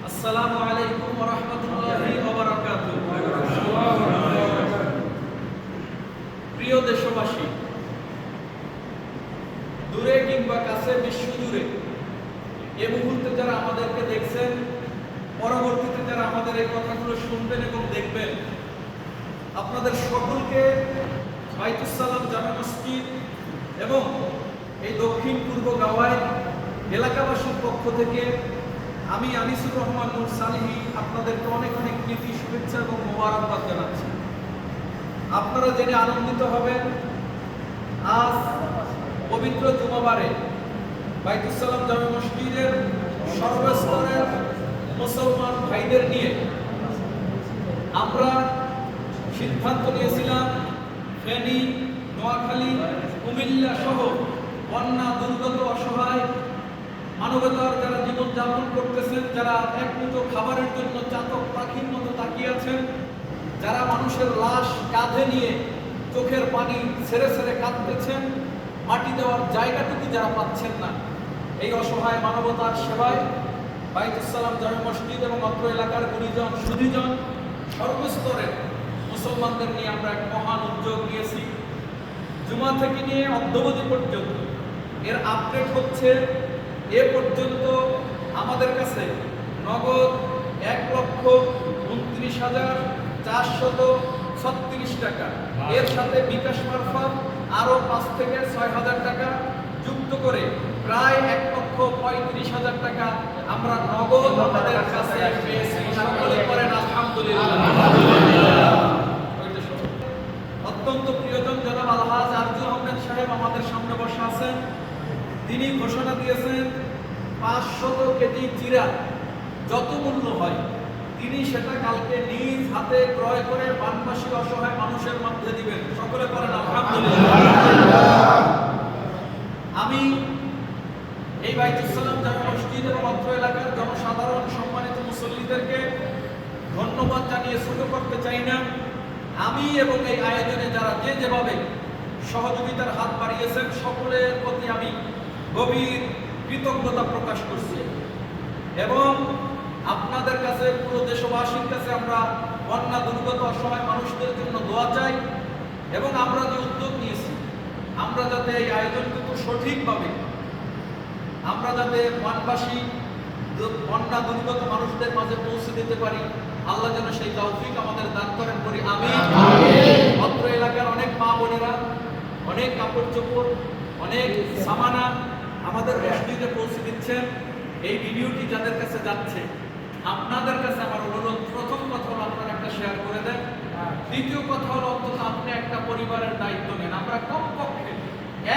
আসসালামু আলাইকুম ওয়া রাহমাতুল্লাহি ওয়া বারাকাতুহু। প্রিয় দেশবাসী, দূরে কিংবা কাছে বিশ্বজুড়ে এই মুহূর্তে যারা আমাদেরকে দেখছেন, পরবর্তীতে যারা আমাদের এই কথাগুলো শুনবেন এবং দেখবেন, আপনাদের সকলকে বাইতুস সালাম জামে মসজিদ এবং এই দক্ষিণ পূর্ব গাওয়ায় এলাকাবাসীর পক্ষ থেকে আমি আনিসুর রহমান নূর সালিহি আপনাদেরকে অনেক অনেক প্রীতি, শুভেচ্ছা এবং মোবারকবাদ জানাচ্ছি। আপনারা জেনে আনন্দিত হবেন, আজ পবিত্র জুমাবারে বাইতুস সালাম জামে মসজিদের সর্বস্তরের মুসলমান ভাইদের নিয়ে আমরা সিদ্ধান্ত নিয়েছিলাম ফেনী, নোয়াখালী, কুমিল্লা সহ বন্যা দুর্গত অসহায় মানবতার যারা জীবনযাপন করতেছেন, যারা একমুঠো খাবারের জন্য চাতক পাখির মতো তাকিয়ে আছেন, যারা মানুষের লাশ কাঁধে নিয়ে চোখের পানি ছেড়ে ছেড়ে কাঁদতেছেন, মাটি দেওয়ার জায়গাটুকু যারা পাচ্ছেন না, এই অসহায় মানবতার সেবায় বাইতুস সালাম জামে মসজিদ এবং অত্র এলাকার গুণীজন সুধীজন সর্বস্তরের মুসলমানদের নিয়ে আমরা এক মহান উদ্যোগ নিয়েছি। জুমা থেকে নিয়ে অদ্যাবধি পর্যন্ত এর আপডেট হচ্ছে, এ পর্যন্ত আমাদের কাছে নগদ ১,২৯,৪36 টাকা, এর সাথে বিকাশ মারফত আরো ৫ থেকে ৬,০০০ টাকা যুক্ত করে প্রায় ১,৩৫,০০০ টাকা আমরা নগদ আমাদের কাছে পেয়েছি। সকলে করেন আলহামদুলিল্লাহ। অত্যন্ত প্রিয়জন জনাব আলহাজ আরজু আহমেদ সাহেব আমাদের সামনে বসে আছেন। তিনি ঘোষণা দিয়েছেন ৫০০ কেজি চিরা যত মূল্য হয় তিনি সেটা কালকে নিজ হাতে ক্রয় করে বানবাসী অসহায় মানুষের মধ্যে দিবেন। সকলে করেন আলহামদুলিল্লাহ। আমি এই বাইতুস সালাম জামে মসজিদ এবং অত্র এলাকার জনসাধারণ সম্মানিত মুসল্লিদেরকে ধন্যবাদ জানিয়ে ছোট করতে চাই না। আমি এবং এই আয়োজনে যারা যেভাবে সহযোগিতার হাত বাড়িয়েছেন, সকলের প্রতি আমি গভীর কৃতজ্ঞতা প্রকাশ করছি এবং আপনাদের কাছে, পুরো দেশবাসীর কাছে আমরা বন্যা দুর্গত অসহায় মানুষদের জন্য দোয়া চাই এবং আমরা যে উদ্যোগ নিয়েছি, আমরা যাতে এই আয়োজনটুকু সঠিকভাবে আমরা যাতে বনবাসী বন্যা দুর্গত মানুষদের মাঝে পৌঁছে দিতে পারি, আল্লাহ যেন সেই তৌফিক আমাদের দান করেন করি আমিন। অত্র এলাকার অনেক মা বোনেরা অনেক কাপড় চোপড়, অনেক সামানা আমাদের মসজিদে পৌঁছে দিচ্ছেন। এই ভিডিওটি যাদের কাছে যাচ্ছে, আপনাদের কাছে আমার অনুরোধ, প্রথম কথা হলো আপনারা একটা শেয়ার করে দেন। দ্বিতীয় কথা হলো অন্তত আপনি একটা পরিবারের দায়িত্ব নেন। আমরা কমপক্ষে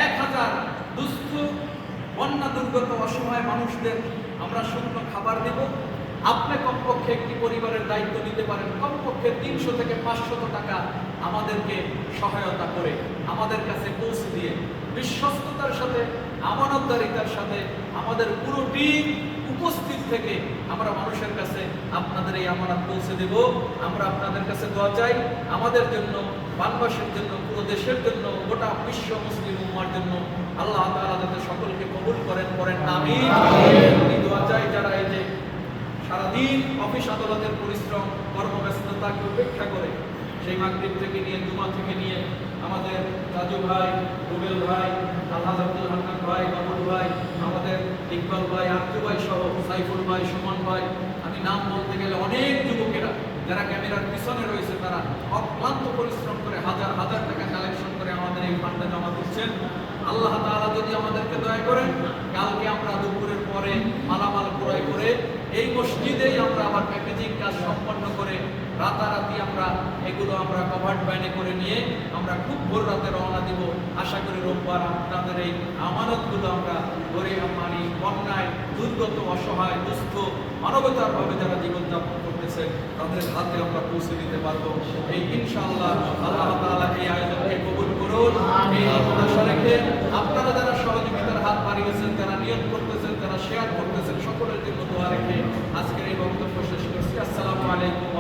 ১,০০০ দুস্থ বন্যা দুর্গত অসহায় মানুষদের আমরা শুকনো খাবার দেব। আপনি কমপক্ষে একটি পরিবারের দায়িত্ব নিতে পারেন, কমপক্ষে ৩০০ থেকে ৫০০ টাকা আমাদেরকে সহায়তা করে আমাদের কাছে পৌঁছে দিয়ে বিশ্বস্ততার সাথে, আমানতদারিতার সাথে আমাদের পুরো টিম উপস্থিত থেকে আমরা মানুষের কাছে আপনাদের এই আমানত পৌঁছে দেব। আমরা আপনাদের কাছে দোয়া চাই আমাদের জন্য, বানবাসীর জন্য, পুরো দেশের জন্য, গোটা বিশ্ব মুসলিম উম্মার জন্য। আল্লাহ তাআলা যাতে সকলকে কবুল করেন আমিন। আমি দোয়া চাই যারা এই যে সারাদিন অফিস আদালতের পরিশ্রম কর্মব্যস্ততাকে উপেক্ষা করে সেই মাগরিব থেকে নিয়ে জুমা থেকে নিয়ে আমাদের রাজু ভাই, রুবেল ভাই, আলহাজ আব্দুল হান্নান ভাই, বাবুল ভাই, আমাদের ইকবাল ভাই, আব্দু ভাই সহ সাইফুল ভাই, সুমন ভাই, আমি নাম বলতে গেলে অনেক যুবকেরা যারা ক্যামেরার পিছনে রয়েছে, তারা অক্লান্ত পরিশ্রম করে হাজার হাজার টাকা কালেকশন করে আমাদের এই ফান্ডে জমা দিচ্ছেন। আল্লাহ তাআলা যদি আমাদেরকে দয়া করেন, কালকে আমরা দুপুরের পরে মালামাল ক্রয় করে এই মসজিদেই আমরা আবার প্যাকেজিং কাজ সম্পন্ন করে রাতারাতি আমরা এগুলো আমরা কভার্ড ভ্যানে করে নিয়ে আমরা খুব ভোর রাতে রওনা দিব। আশা করি রোববার আপনাদের এই আমানতগুলো আমরা ধরে মানি বন্যায় দুর্গত অসহায় দুস্থ মানবতারভাবে যারা জীবনযাপন করতেছে তাদের হাতে আমরা পৌঁছে দিতে পারবো। এই ইনশাআল্লাহ আল্লাহ তাআলা এই আয়োজনকে কবুল করুন। এই আশা রেখে আপনারা যারা সহযোগিতার হাত বাড়িয়েছেন, যারা নিয়ত করতেছেন, যারা শেয়ার করতেছেন, সকলের জন্য দোয়া রেখে আজকের এই বক্তব্য শেষ করছি। আসসালামু আলাইকুম।